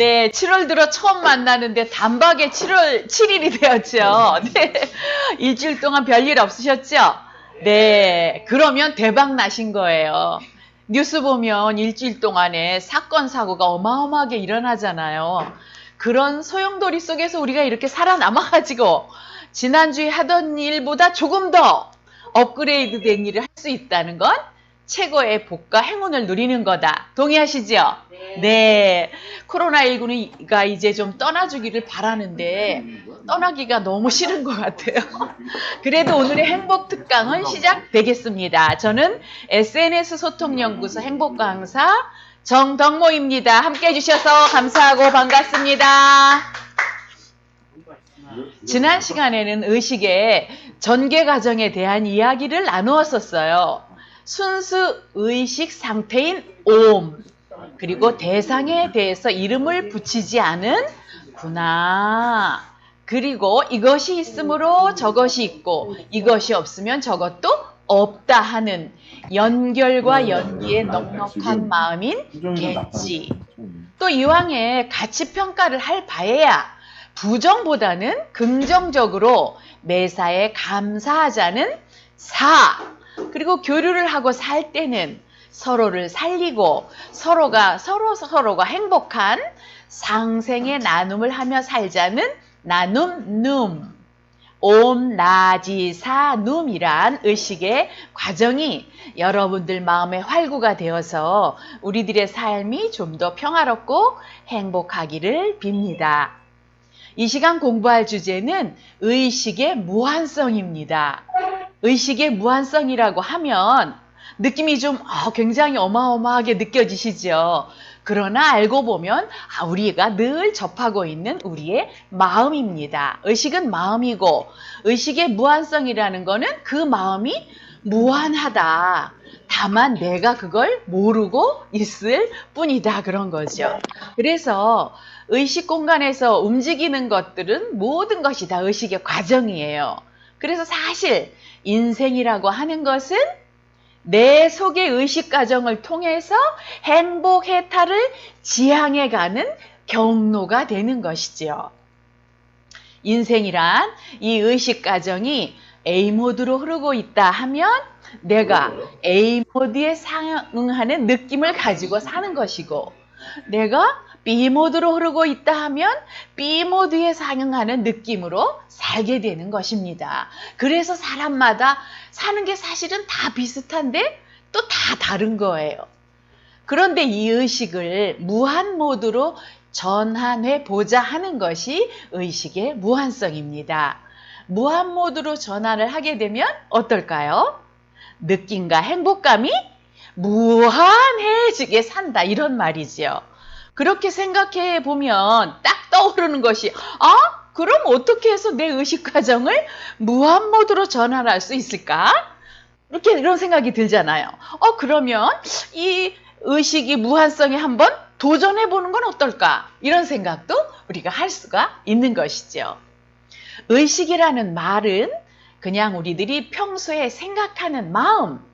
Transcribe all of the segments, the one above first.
네, 7월 들어 처음 만나는데 단박에 7월 7일이 되었죠. 네. 일주일 동안 별일 없으셨죠? 네, 그러면 대박 나신 거예요. 뉴스 보면 일주일 동안에 사건, 사고가 어마어마하게 일어나잖아요. 그런 소용돌이 속에서 우리가 이렇게 살아남아가지고 지난주에 하던 일보다 조금 더 업그레이드 된 일을 할 수 있다는 건 최고의 복과 행운을 누리는 거다. 동의하시죠? 네. 코로나19가 이제 좀 떠나주기를 바라는데 떠나기가 너무 싫은 것 같아요. 그래도 오늘의 행복 특강은 시작되겠습니다. 저는 SNS 소통연구소 행복 강사 정덕모입니다. 함께 해주셔서 감사하고 반갑습니다. 지난 시간에는 의식의 전개 과정에 대한 이야기를 나누었었어요. 순수 의식 상태인 옴, 그리고 대상에 대해서 이름을 붙이지 않은 구나. 그리고 이것이 있으므로 저것이 있고 이것이 없으면 저것도 없다 하는 연결과 연기의 넉넉한 마음인 겠지. 또 이왕에 가치 평가를 할 바에야 부정보다는 긍정적으로 매사에 감사하자는 사. 그리고 교류를 하고 살 때는 서로를 살리고 서로가 행복한 상생의 나눔을 하며 살자는 나눔 눔. 옴나지사눔이란 의식의 과정이 여러분들 마음의 활구가 되어서 우리들의 삶이 좀 더 평화롭고 행복하기를 빕니다. 이 시간 공부할 주제는 의식의 무한성입니다. 의식의 무한성이라고 하면 느낌이 좀 굉장히 어마어마하게 느껴지시죠? 그러나 알고 보면 우리가 늘 접하고 있는 우리의 마음입니다. 의식은 마음이고 의식의 무한성이라는 거는 그 마음이 무한하다. 다만 내가 그걸 모르고 있을 뿐이다. 그런 거죠. 그래서 의식 공간에서 움직이는 것들은 모든 것이 다 의식의 과정이에요. 그래서 사실 인생이라고 하는 것은 내 속의 의식 과정을 통해서 행복 해탈을 지향해 가는 경로가 되는 것이지요. 인생이란 이 의식 과정이 A 모드로 흐르고 있다 하면 내가 A 모드에 상응하는 느낌을 가지고 사는 것이고, 내가 B 모드로 흐르고 있다 하면 B 모드에 상응하는 느낌으로 살게 되는 것입니다. 그래서 사람마다 사는 게 사실은 다 비슷한데 또 다 다른 거예요. 그런데 이 의식을 무한 모드로 전환해 보자 하는 것이 의식의 무한성입니다. 무한 모드로 전환을 하게 되면 어떨까요? 느낌과 행복감이 무한해지게 산다, 이런 말이지요. 그렇게 생각해 보면 딱 떠오르는 것이 그럼 어떻게 해서 내 의식 과정을 무한 모드로 전환할 수 있을까? 이런 생각이 들잖아요. 그러면 이 의식이 무한성에 한번 도전해 보는 건 어떨까? 이런 생각도 우리가 할 수가 있는 것이죠. 의식이라는 말은 그냥 우리들이 평소에 생각하는 마음,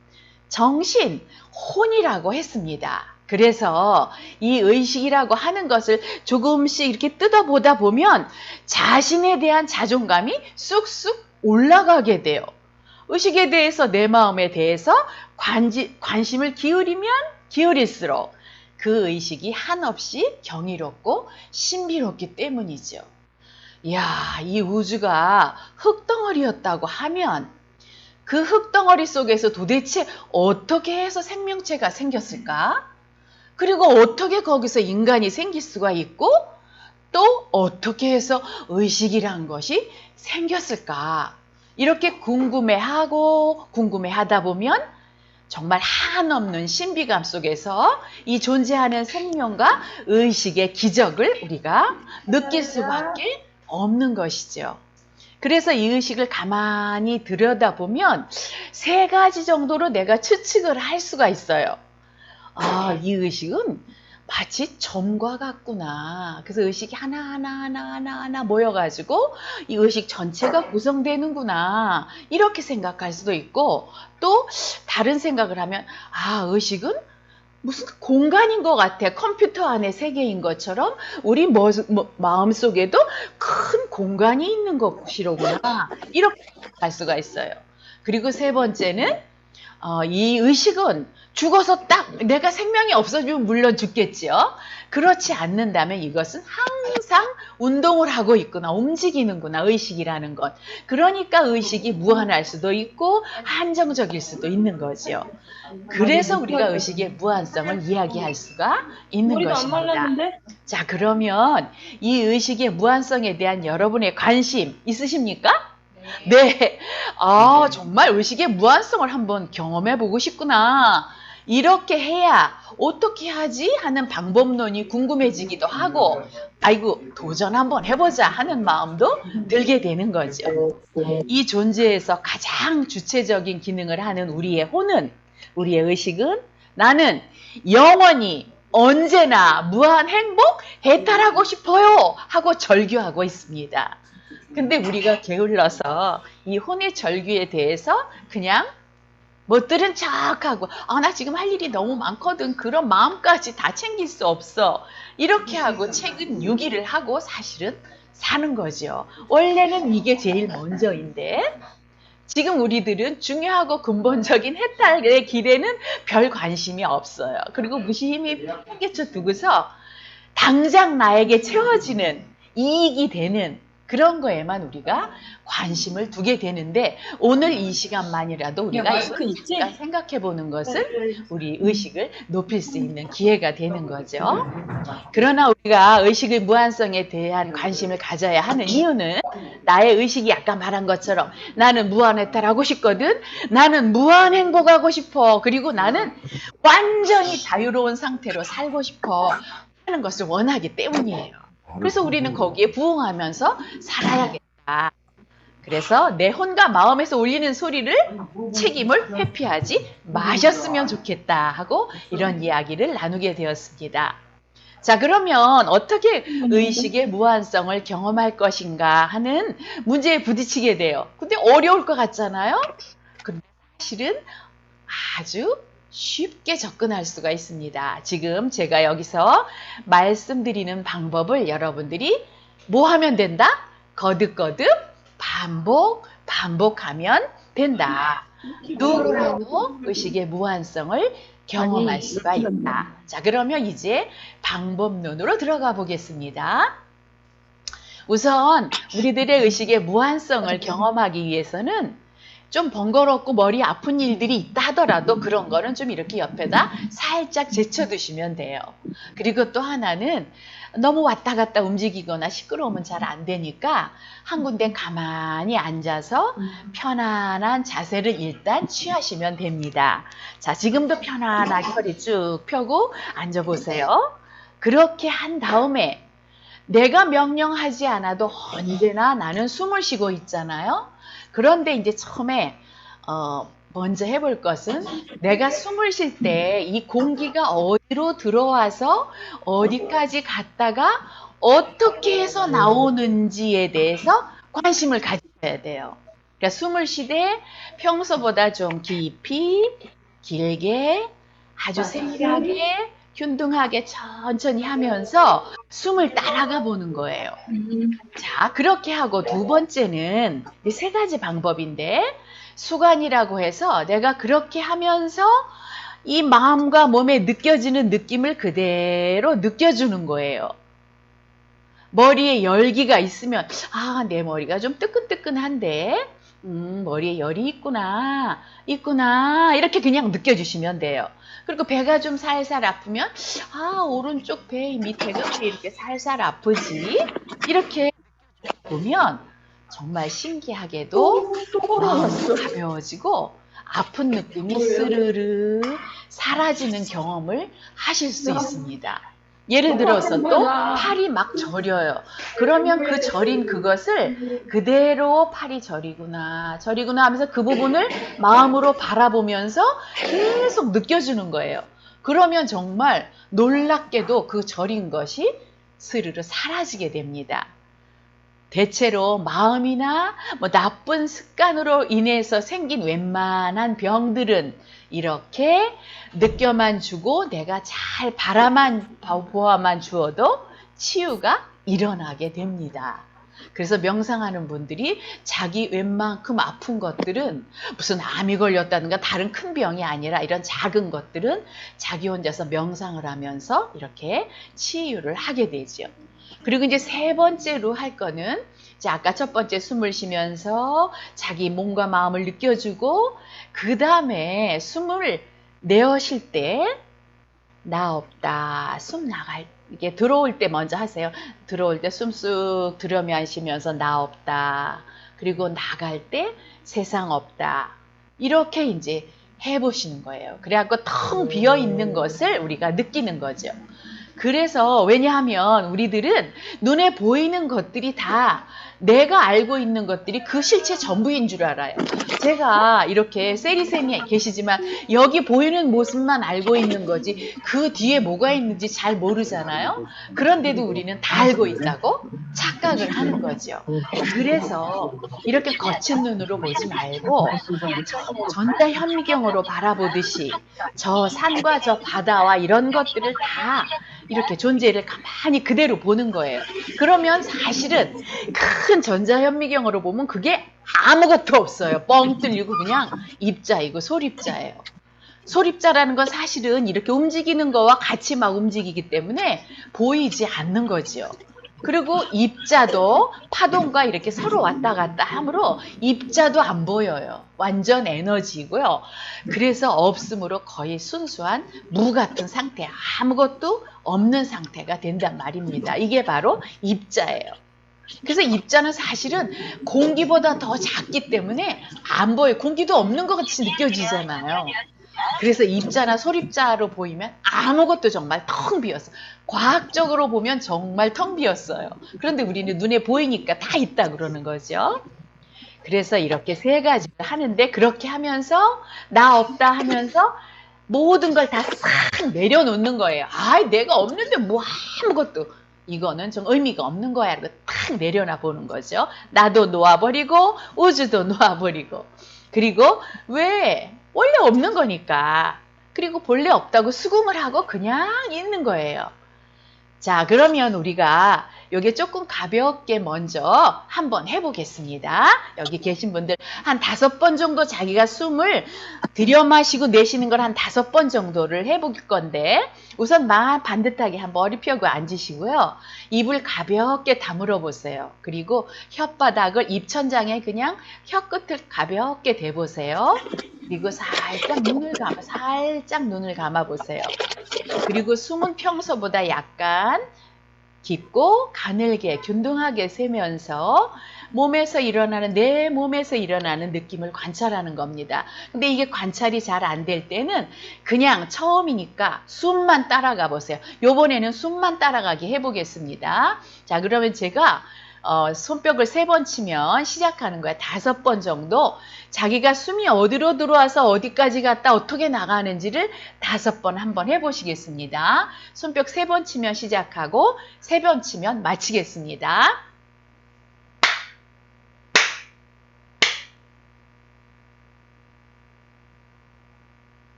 정신, 혼이라고 했습니다. 그래서 이 의식이라고 하는 것을 조금씩 이렇게 뜯어보다 보면 자신에 대한 자존감이 쑥쑥 올라가게 돼요. 의식에 대해서, 내 마음에 대해서 관심을 기울이면 기울일수록 그 의식이 한없이 경이롭고 신비롭기 때문이죠. 이야, 이 우주가 흙덩어리였다고 하면 그 흙덩어리 속에서 도대체 어떻게 해서 생명체가 생겼을까? 그리고 어떻게 거기서 인간이 생길 수가 있고, 또 어떻게 해서 의식이란 것이 생겼을까? 이렇게 궁금해하다 보면 정말 한없는 신비감 속에서 이 존재하는 생명과 의식의 기적을 우리가 느낄 수밖에 없는 것이죠. 그래서 이 의식을 가만히 들여다보면 세 가지 정도로 내가 추측을 할 수가 있어요. 이 의식은 마치 점과 같구나. 그래서 의식이 하나 모여가지고 이 의식 전체가 구성되는구나. 이렇게 생각할 수도 있고, 또 다른 생각을 하면 의식은 무슨 공간인 것 같아. 컴퓨터 안에 세계인 것처럼 우리 마음속에도 큰 공간이 있는 것이로구나. 이렇게 알 수가 있어요. 그리고 세 번째는 이 의식은 죽어서 딱 내가 생명이 없어지면 물론 죽겠지요. 그렇지 않는다면 이것은 항상 운동을 하고 있구나, 움직이는구나, 의식이라는 것. 그러니까 의식이 무한할 수도 있고 한정적일 수도 있는 거지요. 그래서 우리가 의식의 무한성을 이야기할 수가 있는 머리도 안 것입니다. 말랐는데? 자, 그러면 이 의식의 무한성에 대한 여러분의 관심 있으십니까? 네. 정말 의식의 무한성을 한번 경험해 보고 싶구나. 이렇게 해야 어떻게 하지? 하는 방법론이 궁금해지기도 하고, 아이고, 도전 한번 해보자 하는 마음도 들게 되는 거죠. 이 존재에서 가장 주체적인 기능을 하는 우리의 혼은, 우리의 의식은 나는 영원히 언제나 무한 행복 해탈하고 싶어요 하고 절규하고 있습니다. 근데 우리가 게을러서 이 혼의 절규에 대해서 그냥 못 들은 척하고 나 지금 할 일이 너무 많거든. 그런 마음까지 다 챙길 수 없어. 이렇게 하고 책은 유기를 하고 사실은 사는 거죠. 원래는 이게 제일 먼저인데 지금 우리들은 중요하고 근본적인 해탈의 길에는 별 관심이 없어요. 그리고 무심히 팽개쳐 두고서 당장 나에게 채워지는 이익이 되는 그런 거에만 우리가 관심을 두게 되는데 오늘 이 시간만이라도 우리가 마스크 있지? 생각해 보는 것은 우리 의식을 높일 수 있는 기회가 되는 거죠. 그러나 우리가 의식의 무한성에 대한 관심을 가져야 하는 이유는 나의 의식이 아까 말한 것처럼 나는 무한해탈하고 싶거든. 나는 무한 행복하고 싶어. 그리고 나는 완전히 자유로운 상태로 살고 싶어 하는 것을 원하기 때문이에요. 그래서 우리는 거기에 부응하면서 살아야겠다. 그래서 내 혼과 마음에서 울리는 소리를 책임을 회피하지 마셨으면 좋겠다 하고 이런 이야기를 나누게 되었습니다. 자, 그러면 어떻게 의식의 무한성을 경험할 것인가 하는 문제에 부딪히게 돼요. 근데 어려울 것 같잖아요? 근데 사실은 아주 쉽게 접근할 수가 있습니다. 지금 제가 여기서 말씀드리는 방법을 여러분들이 뭐 하면 된다? 거듭거듭 반복하면 된다. 누구라도 의식의 무한성을 경험할 수가 있다. 자, 그러면 이제 방법론으로 들어가 보겠습니다. 우선 우리들의 의식의 무한성을 경험하기 위해서는 좀 번거롭고 머리 아픈 일들이 있다 하더라도 그런 거는 좀 이렇게 옆에다 살짝 제쳐두시면 돼요. 그리고 또 하나는 너무 왔다 갔다 움직이거나 시끄러우면 잘 안 되니까 한 군데 가만히 앉아서 편안한 자세를 일단 취하시면 됩니다. 자, 지금도 편안하게 허리 쭉 펴고 앉아보세요. 그렇게 한 다음에 내가 명령하지 않아도 언제나 나는 숨을 쉬고 있잖아요. 그런데 이제 처음에 먼저 해볼 것은 내가 숨을 쉴 때 이 공기가 어디로 들어와서 어디까지 갔다가 어떻게 해서 나오는지에 대해서 관심을 가져야 돼요. 그러니까 숨을 쉬되 평소보다 좀 깊이, 길게, 아주 세밀하게, 균등하게 천천히 하면서 숨을 따라가 보는 거예요. 자, 그렇게 하고 두 번째는 세 가지 방법인데 수관이라고 해서 내가 그렇게 하면서 이 마음과 몸에 느껴지는 느낌을 그대로 느껴주는 거예요. 머리에 열기가 있으면 내 머리가 좀 뜨끈뜨끈한데 머리에 열이 있구나 이렇게 그냥 느껴주시면 돼요. 그리고 배가 좀 살살 아프면 오른쪽 배 밑에가 왜 이렇게 살살 아프지? 이렇게 보면 정말 신기하게도 마음이 가벼워지고 아픈 느낌이 스르르 사라지는 경험을 하실 수 있습니다. 예를 들어서 또 팔이 막 저려요. 그러면 그 저린 그것을 그대로 팔이 저리구나 하면서 그 부분을 마음으로 바라보면서 계속 느껴주는 거예요. 그러면 정말 놀랍게도 그 저린 것이 스르르 사라지게 됩니다. 대체로 마음이나 뭐 나쁜 습관으로 인해서 생긴 웬만한 병들은 이렇게 느껴만 주고 내가 잘 바라만 보아만 주어도 치유가 일어나게 됩니다. 그래서 명상하는 분들이 자기 웬만큼 아픈 것들은 무슨 암이 걸렸다든가 다른 큰 병이 아니라 이런 작은 것들은 자기 혼자서 명상을 하면서 이렇게 치유를 하게 되죠. 그리고 이제 세 번째로 할 거는 이제 아까 첫 번째 숨을 쉬면서 자기 몸과 마음을 느껴주고 그 다음에 숨을 내어 쉴 때 나 없다 숨 나갈 이게 들어올 때 먼저 하세요. 들어올 때 숨 쑥 들여마시면서 나 없다. 그리고 나갈 때 세상 없다. 이렇게 이제 해보시는 거예요. 그래갖고 텅 비어 있는 것을 우리가 느끼는 거죠. 그래서 왜냐하면 우리들은 눈에 보이는 것들이 다 내가 알고 있는 것들이 그 실체 전부인 줄 알아요. 제가 이렇게 세리쌤이 계시지만 여기 보이는 모습만 알고 있는 거지 그 뒤에 뭐가 있는지 잘 모르잖아요. 그런데도 우리는 다 알고 있다고 착각을 하는 거죠. 그래서 이렇게 거친 눈으로 보지 말고 전자현미경으로 바라보듯이 저 산과 저 바다와 이런 것들을 다 이렇게 존재를 가만히 그대로 보는 거예요. 그러면 사실은 큰 전자현미경으로 보면 그게 아무것도 없어요. 뻥 뚫리고 그냥 입자이고 소립자예요. 소립자라는 건 사실은 이렇게 움직이는 거와 같이 막 움직이기 때문에 보이지 않는 거죠. 그리고 입자도 파동과 이렇게 서로 왔다 갔다 하므로 입자도 안 보여요. 완전 에너지고요. 그래서 없음으로 거의 순수한 무 같은 상태, 아무것도 없는 상태가 된단 말입니다. 이게 바로 입자예요. 그래서 입자는 사실은 공기보다 더 작기 때문에 안 보여요. 공기도 없는 것 같이 느껴지잖아요. 그래서 입자나 소립자로 보이면 아무것도 정말 텅 비었어. 과학적으로 보면 정말 텅 비었어요. 그런데 우리는 눈에 보이니까 다 있다 그러는 거죠. 그래서 이렇게 세 가지를 하는데 그렇게 하면서 나 없다 하면서 모든 걸 다 싹 내려놓는 거예요. 아, 내가 없는데 뭐 아무것도. 이거는 좀 의미가 없는 거야. 이렇게 탁 내려놔 보는 거죠. 나도 놓아버리고 우주도 놓아버리고. 그리고 왜? 원래 없는 거니까. 그리고 본래 없다고 수긍을 하고 그냥 있는 거예요. 자, 그러면 우리가 요게 조금 가볍게 먼저 한번 해보겠습니다. 여기 계신 분들 한 5번 정도 자기가 숨을 들여마시고 내쉬는 걸 한 5번 정도를 해볼 건데 우선 반듯하게 한 머리 펴고 앉으시고요. 입을 가볍게 다물어 보세요. 그리고 혓바닥을 입천장에 그냥 혀끝을 가볍게 대보세요. 그리고 살짝 눈을 감아 보세요. 그리고 숨은 평소보다 약간 깊고 가늘게 균등하게 세면서 내 몸에서 일어나는 느낌을 관찰하는 겁니다. 근데 이게 관찰이 잘 안 될 때는 그냥 처음이니까 숨만 따라가 보세요. 요번에는 숨만 따라가게 해보겠습니다. 자, 그러면 제가 손뼉을 3번 치면 시작하는 거야. 5번 정도 자기가 숨이 어디로 들어와서 어디까지 갔다 어떻게 나가는지를 5번 한번 해보시겠습니다. 손뼉 3번 치면 시작하고 3번 치면 마치겠습니다.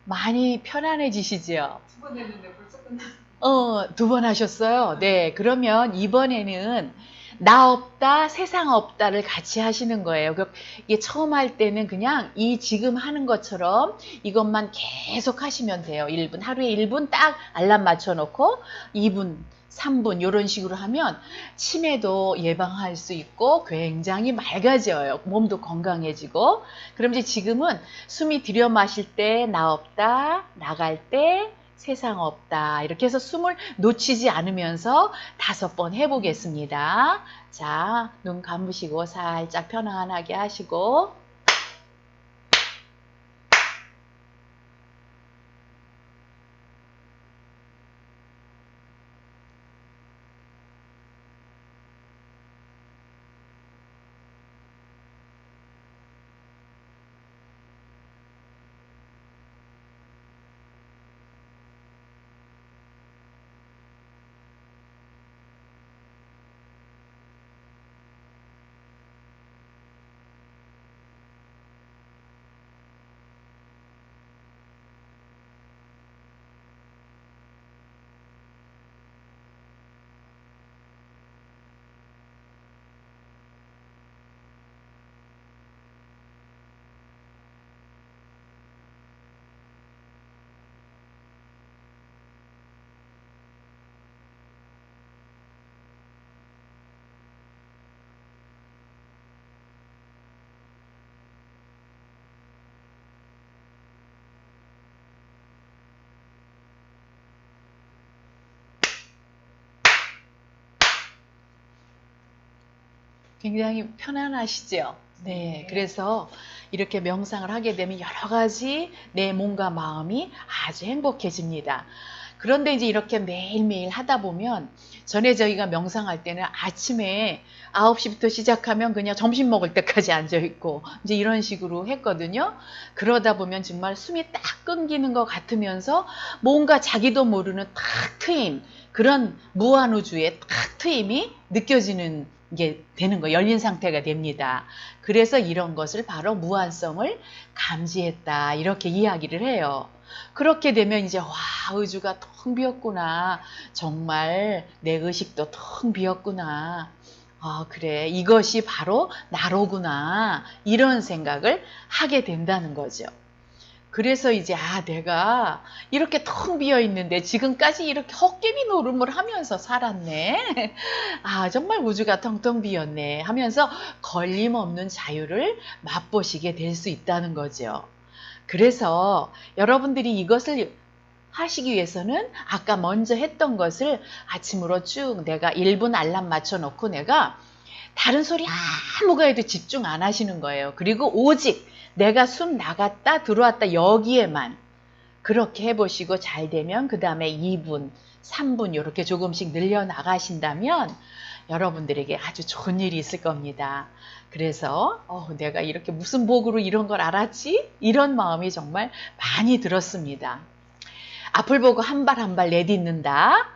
많이 편안해지시죠? 2번 했는데 벌써 끝났어요. 2번 하셨어요? 네, 그러면 이번에는 나 없다, 세상 없다를 같이 하시는 거예요. 이게 처음 할 때는 그냥 이 지금 하는 것처럼 이것만 계속 하시면 돼요. 1분, 하루에 1분 딱 알람 맞춰놓고 2분, 3분 이런 식으로 하면 치매도 예방할 수 있고 굉장히 맑아져요. 몸도 건강해지고. 그럼 이제 지금은 숨이 들여 마실 때 나 없다, 나갈 때 세상 없다. 이렇게 해서 숨을 놓치지 않으면서 5번 해보겠습니다. 자, 눈 감으시고 살짝 편안하게 하시고 굉장히 편안하시죠? 네, 그래서 이렇게 명상을 하게 되면 여러 가지 내 몸과 마음이 아주 행복해집니다. 그런데 이제 이렇게 매일매일 하다 보면 전에 저희가 명상할 때는 아침에 9시부터 시작하면 그냥 점심 먹을 때까지 앉아있고 이제 이런 식으로 했거든요. 그러다 보면 정말 숨이 딱 끊기는 것 같으면서 뭔가 자기도 모르는 탁 트임, 그런 무한우주의 탁 트임이 느껴지는 게 되는 거, 열린 상태가 됩니다. 그래서 이런 것을 바로 무한성을 감지했다, 이렇게 이야기를 해요. 그렇게 되면 이제 와, 우주가 텅 비었구나. 정말 내 의식도 텅 비었구나. 아, 그래, 이것이 바로 나로구나. 이런 생각을 하게 된다는 거죠. 그래서 이제 내가 이렇게 텅 비어 있는데 지금까지 이렇게 헛개비 노름을 하면서 살았네. 정말 우주가 텅텅 비었네 하면서 걸림없는 자유를 맛보시게 될 수 있다는 거죠. 그래서 여러분들이 이것을 하시기 위해서는 아까 먼저 했던 것을 아침으로 쭉 내가 1분 알람 맞춰놓고 내가 다른 소리 아무거에도 집중 안 하시는 거예요. 그리고 오직 내가 숨 나갔다 들어왔다 여기에만 그렇게 해보시고 잘 되면 그 다음에 2분, 3분 이렇게 조금씩 늘려나가신다면 여러분들에게 아주 좋은 일이 있을 겁니다. 그래서 내가 이렇게 무슨 복으로 이런 걸 알았지? 이런 마음이 정말 많이 들었습니다. 앞을 보고 한 발 한 발 내딛는다.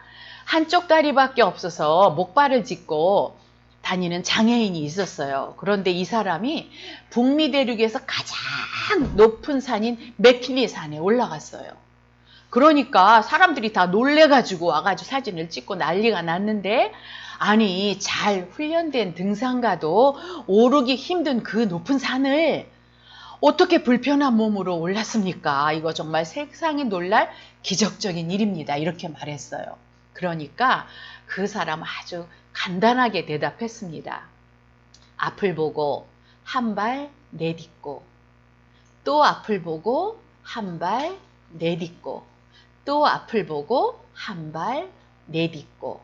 한쪽 다리밖에 없어서 목발을 짚고 다니는 장애인이 있었어요. 그런데 이 사람이 북미 대륙에서 가장 높은 산인 맥킬리 산에 올라갔어요. 그러니까 사람들이 다 놀래가지고 와가지고 사진을 찍고 난리가 났는데, 아니 잘 훈련된 등산가도 오르기 힘든 그 높은 산을 어떻게 불편한 몸으로 올랐습니까? 이거 정말 세상이 놀랄 기적적인 일입니다. 이렇게 말했어요. 그러니까 그 사람 아주 간단하게 대답했습니다. 앞을 보고 한 발 내딛고, 또 앞을 보고 한 발 내딛고, 또 앞을 보고 한 발 내딛고,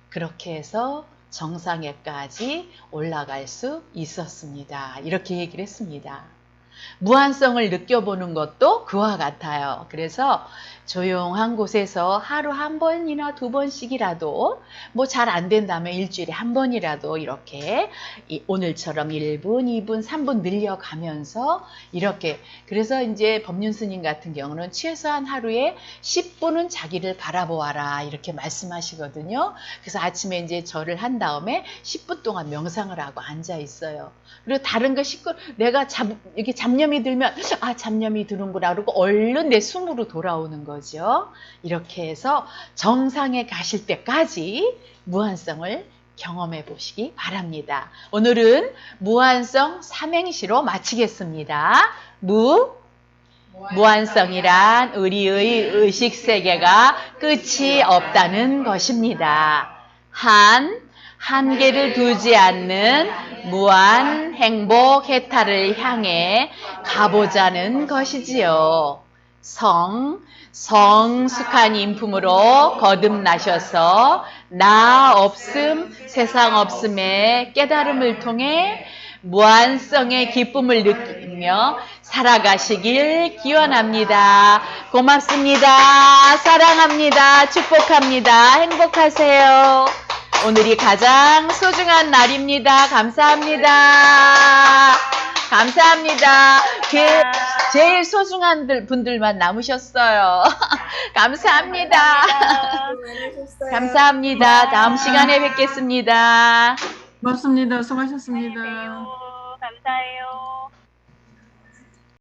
그렇게 해서 정상에까지 올라갈 수 있었습니다. 이렇게 얘기를 했습니다. 무한성을 느껴보는 것도 그와 같아요. 그래서 조용한 곳에서 하루 한 번이나 2번씩이라도 뭐 잘 안 된다면 일주일에 한 번이라도 이렇게 오늘처럼 1분, 2분, 3분 늘려가면서 이렇게, 그래서 이제 법륜 스님 같은 경우는 최소한 하루에 10분은 자기를 바라보아라 이렇게 말씀하시거든요. 그래서 아침에 이제 절을 한 다음에 10분 동안 명상을 하고 앉아 있어요. 그리고 다른 거 내가 이렇게 잡념이 들면 잡념이 드는구나 그러고 얼른 내 숨으로 돌아오는 거죠. 이렇게 해서 정상에 가실 때까지 무한성을 경험해 보시기 바랍니다. 오늘은 무한성 삼행시로 마치겠습니다. 무한성이란 우리의 의식 세계가 끝이 없다는 것입니다. 한계를 두지 않는 무한 행복 해탈을 향해 가보자는 것이지요. 성숙한 인품으로 거듭나셔서 나 없음, 세상 없음의 깨달음을 통해 무한성의 기쁨을 느끼며 살아가시길 기원합니다. 고맙습니다. 사랑합니다. 축복합니다. 행복하세요. 오늘이 가장 소중한 날입니다. 감사합니다. 감사합니다. 제일 소중한 분들만 남으셨어요. 감사합니다. 감사합니다. 다음 시간에 뵙겠습니다. 고맙습니다. 수고하셨습니다. 감사해요.